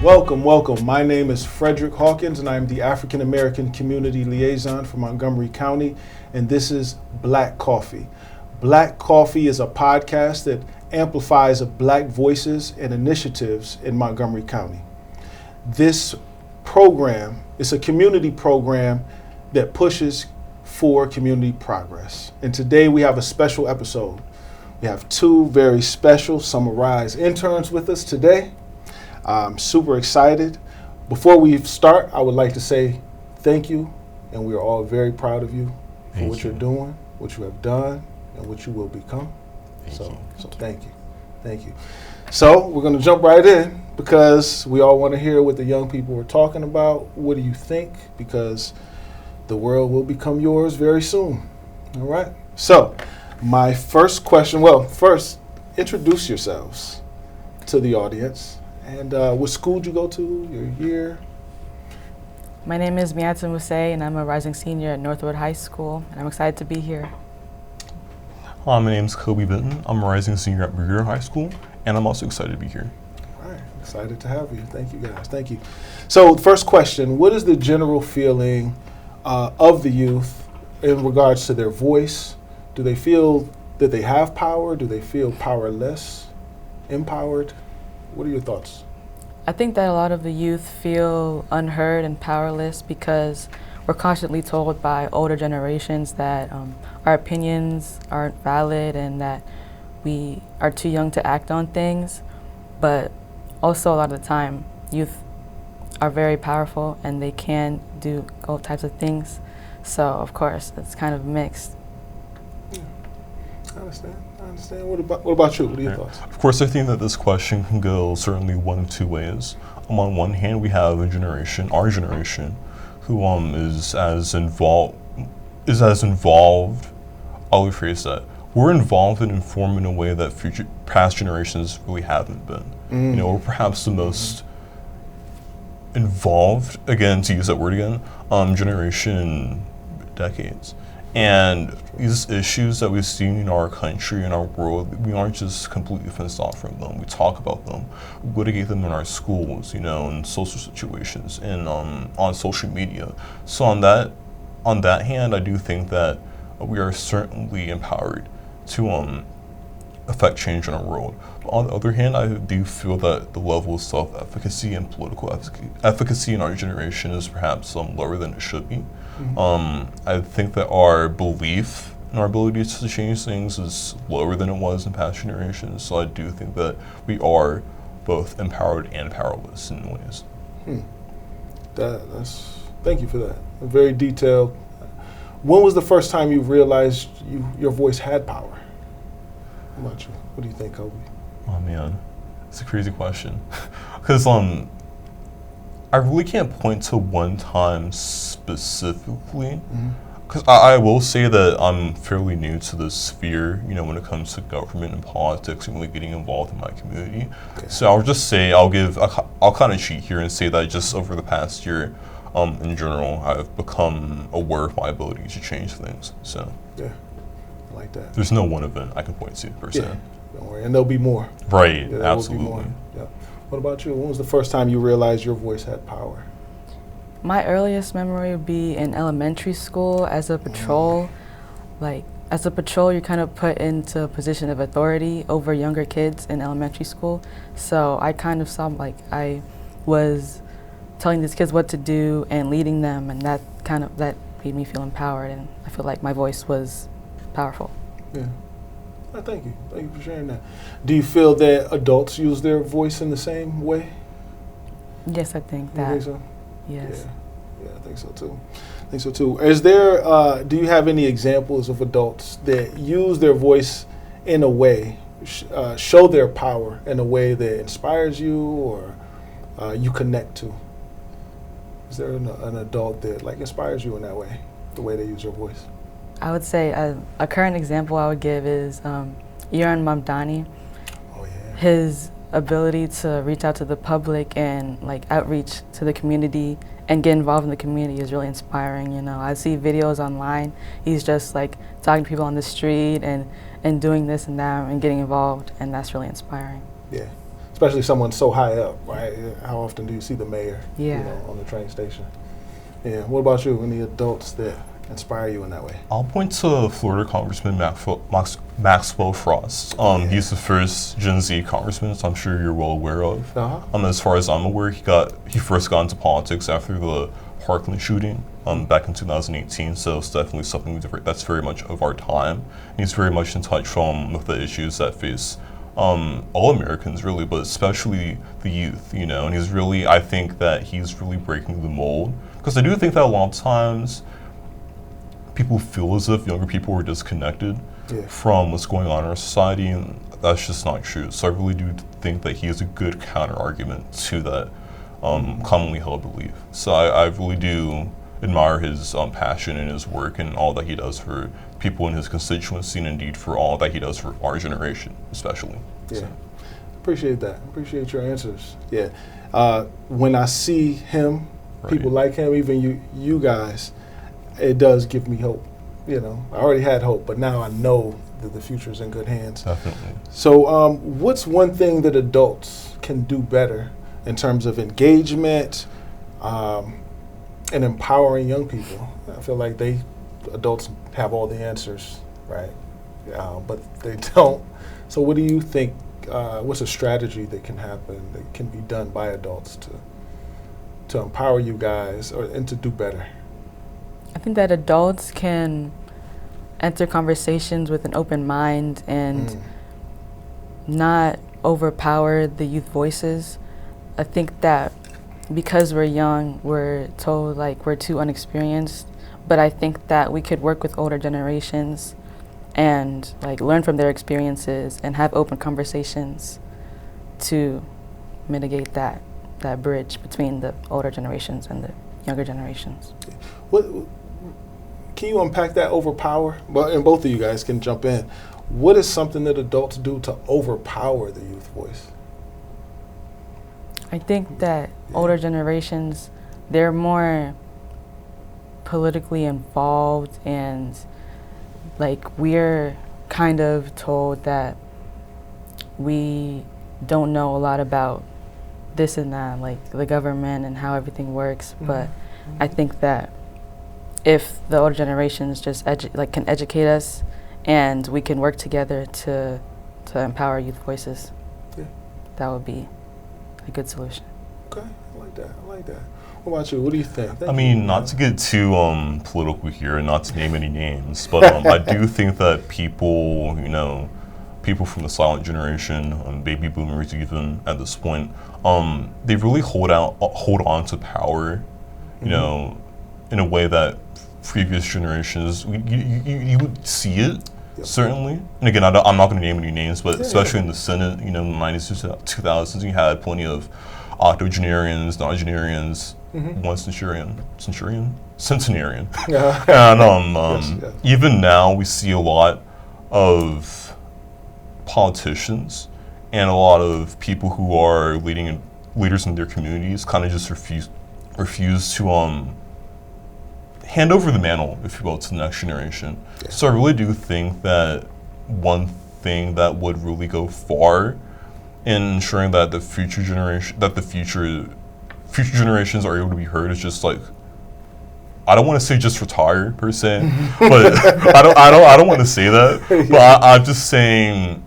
Welcome, welcome. My name is Frederick Hawkins, and I'm the African American Community Liaison for Montgomery County, and this is Black Coffee. Black Coffee is a podcast that amplifies Black voices and initiatives in Montgomery County. This program is a community program that pushes for community progress. And today we have a special episode. We have two very special Summer Rise interns with us today. I'm super excited. Before we start, I would like to say thank you, and we are all very proud of you for what you're doing, what you have done, and what you will become. So thank you. Thank you. So we're going to jump right in because we all want to hear what the young people are talking about. What do you think? Because the world will become yours very soon. All right? So my first question, first, introduce yourselves to the audience. And what school did you go to, your year? My name is Miata Muse, and I'm a rising senior at Northwood High School, and I'm excited to be here. Hi, my name is Kobe Benton. I'm a rising senior at Bermuda High School, and I'm also excited to be here. All right, excited to have you. Thank you, guys. Thank you. So, first question, what is the general feeling of the youth in regards to their voice? Do they feel that they have power? Do they feel powerless, empowered? What are your thoughts? I think that a lot of the youth feel unheard and powerless because we're constantly told by older generations that our opinions aren't valid and that we are too young to act on things. But also a lot of the time, youth are very powerful and they can do all types of things. So of course, it's kind of mixed. Yeah. I understand. What about you? What are your thoughts? Of course, I think that this question can go certainly one of two ways. On one hand, we have our generation, who is as involved. I'll rephrase that. We're involved and informed in a way that past generations really haven't been. You know, we're perhaps the most involved, again, to use that word again, generation in decades. And these issues that we've seen in our country and our world, we aren't just completely fenced off from them. We talk about them, we litigate them in our schools, you know, in social situations, and on social media. So on that hand, I do think that we are certainly empowered to affect change in our world. But on the other hand, I do feel that the level of self-efficacy and political efficacy in our generation is perhaps lower than it should be. I think that our belief in our abilities to change things is lower than it was in past generations. So I do think that we are both empowered and powerless in ways. Thank you for that. Very detailed. When was the first time you realized your voice had power? How about you? What do you think, Kobe? Oh man, it's a crazy question. Because I really can't point to one time specifically, because I will say that I'm fairly new to this sphere, you know, when it comes to government and politics and really getting involved in my community. Okay. So I'll just say, I'll kind of cheat here and say that just over the past year, in general, I've become aware of my ability to change things, so. Yeah, I like that. There's no one event I can point to, per se. Don't worry, and there'll be more. Right, yeah, absolutely. Yeah. What about you? When was the first time you realized your voice had power? My earliest memory would be in elementary school as a patrol. Like, as a patrol, you're kind of put into a position of authority over younger kids in elementary school. So I kind of saw, like, I was telling these kids what to do and leading them, and that made me feel empowered, and I feel like my voice was powerful. Yeah. Thank you. Thank you for sharing that. Do you feel that adults use their voice in the same way? Yes, I think that. You think so? Yes. Yeah, I think so too. Is there, do you have any examples of adults that use their voice in a way, show their power in a way that inspires you or you connect to? Is there an adult that inspires you in that way, the way they use their voice? I would say a current example I would give is Iran Mamdani. Oh yeah. His ability to reach out to the public and outreach to the community and get involved in the community is really inspiring. You know, I see videos online. He's just talking to people on the street and doing this and that and getting involved, and that's really inspiring. Yeah. especially someone so high up, right? How often do you see the mayor, Yeah. on the train station? Yeah. What about you? Any adults that inspire you in that way? I'll point to Florida Congressman Maxwell Frost. He's the first Gen Z congressman, so I'm sure you're well aware of. Uh-huh. As far as I'm aware, he first got into politics after the Parkland shooting back in 2018. So it's definitely something that's very much of our time. And he's very much in touch with the issues that face all Americans, really, but especially the youth. And I think that he's really breaking the mold, because I do think that a lot of times people feel as if younger people are disconnected from what's going on in our society, and that's just not true. So I really do think that he is a good counter argument to that commonly held belief. So I really do admire his passion and his work and all that he does for people in his constituency, and indeed for all that he does for our generation, especially. Yeah, appreciate that. Appreciate your answers. Yeah, when I see him, people like him, even you guys, it does give me hope. I already had hope, but now I know that the future is in good hands. Definitely. So, what's one thing that adults can do better in terms of engagement and empowering young people? I feel like adults have all the answers, right? But they don't. So what do you think, what's a strategy that can happen, that can be done by adults to empower you guys and to do better? I think that adults can enter conversations with an open mind and not overpower the youth voices. I think that because we're young, we're told like we're too unexperienced, but I think that we could work with older generations and like learn from their experiences and have open conversations to mitigate that bridge between the older generations and the younger generations. What can you unpack that, overpower? Well, and both of you guys can jump in. What is something that adults do to overpower the youth voice? I think that older generations, they're more politically involved, and like we're kind of told that we don't know a lot about this and that, like the government and how everything works. But I think that if the older generations just can educate us, and we can work together to empower youth voices, that would be a good solution. Okay, I like that. What about you? What do you think? Not to get too political here and not to name any names, but I do think that people from the silent generation, baby boomers even at this point, they really hold on to power, in a way that previous generations, you would see it, certainly. And again, I'm not going to name any names, but especially in the Senate, in the 90s, 2000s, you had plenty of octogenarians, nonagenarians, one centenarian. And even now, we see a lot of politicians and a lot of people who are leaders in their communities kind of just refuse to hand over the mantle, if you will, to the next generation. So I really do think that one thing that would really go far in ensuring that the future generations are able to be heard is just like, I don't want to say just retire per se, but I don't want to say that. But I'm just saying,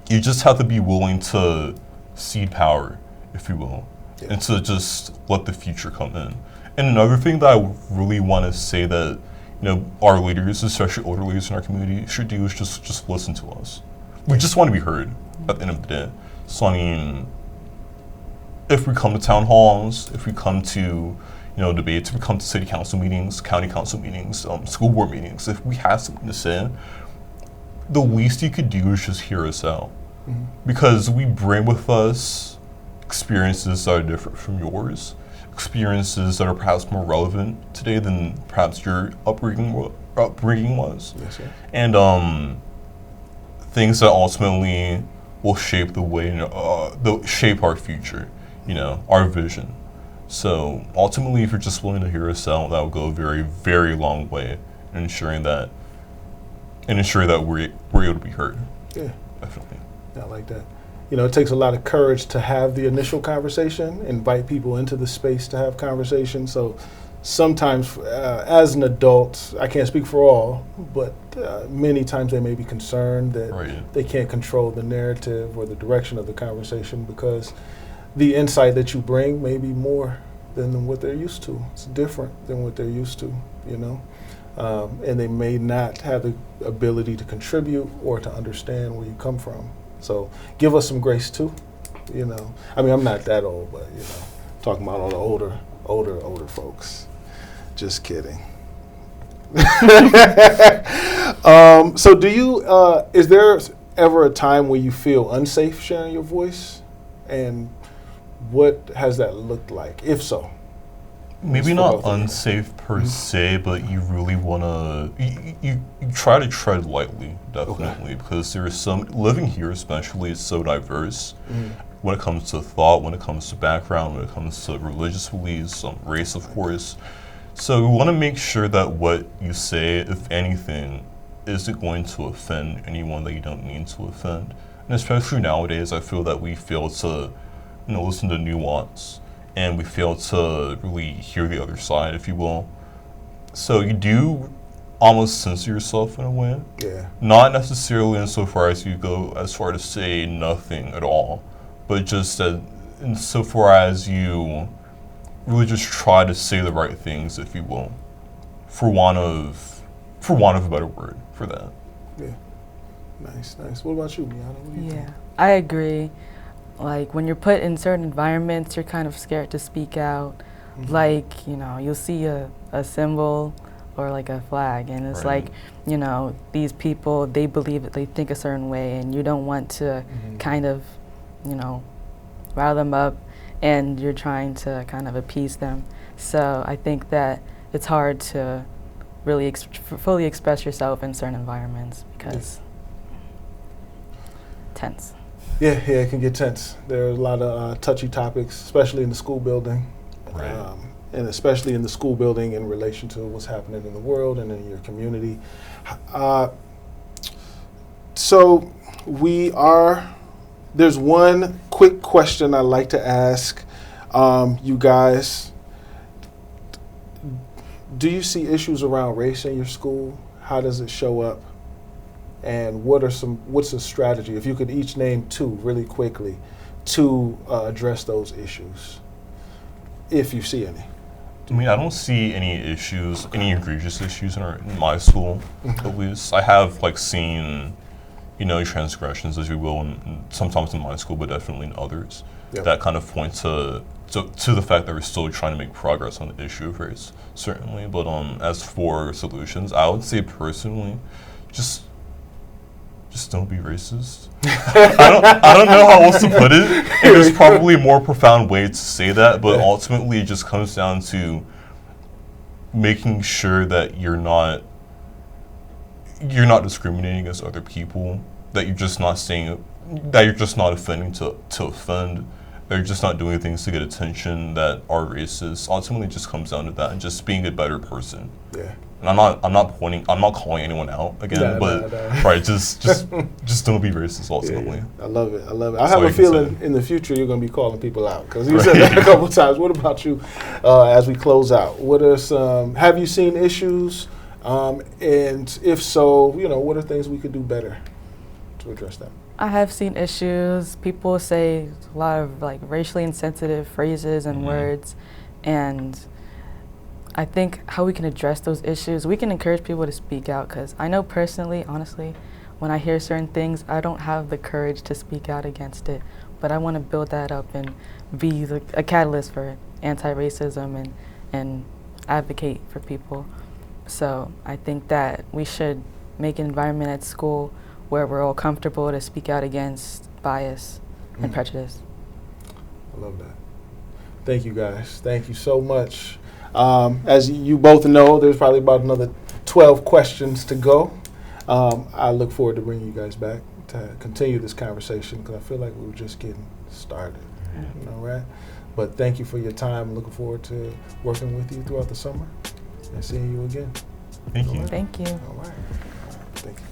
you just have to be willing to cede power, if you will, and to just let the future come in. And another thing that I really want to say that our leaders, especially older leaders in our community, should do is just listen to us. We just want to be heard at the end of the day. So if we come to town halls, if we come to debates, if we come to city council meetings, county council meetings, school board meetings, if we have something to say, the least you could do is just hear us out, because we bring with us experiences that are different from yours. Experiences that are perhaps more relevant today than perhaps your upbringing was, and things that ultimately will shape the way, shape our future, our vision. So ultimately, if you're just willing to hear us out, that will go a very, very long way in ensuring that we're able to be heard. Yeah, definitely. I like that. it takes a lot of courage to have the initial conversation, invite people into the space to have conversation. So sometimes, as an adult, I can't speak for all, but many times they may be concerned that they can't control the narrative or the direction of the conversation because the insight that you bring may be more than what they're used to. It's different than what they're used to, and they may not have the ability to contribute or to understand where you come from. So give us some grace too, I mean, I'm not that old, but talking about all the older folks. Just kidding. So do you, is there ever a time where you feel unsafe sharing your voice? And what has that looked like, if so? Maybe not unsafe per se, but you really want to, you try to tread lightly, definitely, because there is some, living here especially, is so diverse when it comes to thought, when it comes to background, when it comes to religious beliefs, race, of course. So we want to make sure that what you say, if anything, isn't going to offend anyone that you don't mean to offend. And especially nowadays, I feel that we fail to, listen to nuance. And we fail to really hear the other side, if you will. So you do almost censor yourself in a way. Yeah. Not necessarily insofar as you go as far to say nothing at all, but just that insofar as you really just try to say the right things, if you will, for want of a better word for that. Yeah. Nice. What about you, Miana? What do you think? I agree. Like, when you're put in certain environments, you're kind of scared to speak out. Like, you'll see a symbol or like a flag, and it's like, these people, they believe that they think a certain way, and you don't want to kind of, rile them up, and you're trying to kind of appease them. So I think that it's hard to really fully express yourself in certain environments because tense. Yeah, it can get tense. There are a lot of touchy topics, especially in the school building, and especially in the school building in relation to what's happening in the world and in your community. So there's one quick question I'd like to ask you guys. Do you see issues around race in your school? How does it show up? And what's the strategy, if you could each name two really quickly, to address those issues, if you see any? I mean, I don't see any issues, any egregious issues in my school, at least. I have seen, transgressions, as you will, and sometimes in my school, but definitely in others, that kind of point to the fact that we're still trying to make progress on the issue of race, certainly. But as for solutions, I would say personally, just don't be racist. I don't know how else to put it. And there's probably a more profound way to say that, but ultimately it just comes down to making sure that you're not discriminating against other people, that you're just not offending to offend, that you're just not doing things to get attention that are racist. Ultimately it just comes down to that and just being a better person. Yeah. And I'm not calling anyone out again, but just don't be racist ultimately. Yeah. I love it. I have a feeling in the future you're going to be calling people out because you said that a couple times. What about you as we close out? What are have you seen issues? And if so, what are things we could do better to address that? I have seen issues. People say a lot of racially insensitive phrases and words, and I think how we can address those issues, we can encourage people to speak out, because I know personally, honestly, when I hear certain things, I don't have the courage to speak out against it, but I want to build that up and be a catalyst for anti-racism and advocate for people. So I think that we should make an environment at school where we're all comfortable to speak out against bias and prejudice. I love that. Thank you, guys. Thank you so much. As you both know, there's probably about another 12 questions to go. I look forward to bringing you guys back to continue this conversation because I feel like we were just getting started. All right? But thank you for your time. Looking forward to working with you throughout the summer and seeing you again. Thank you. Thank you. All right. Thank you.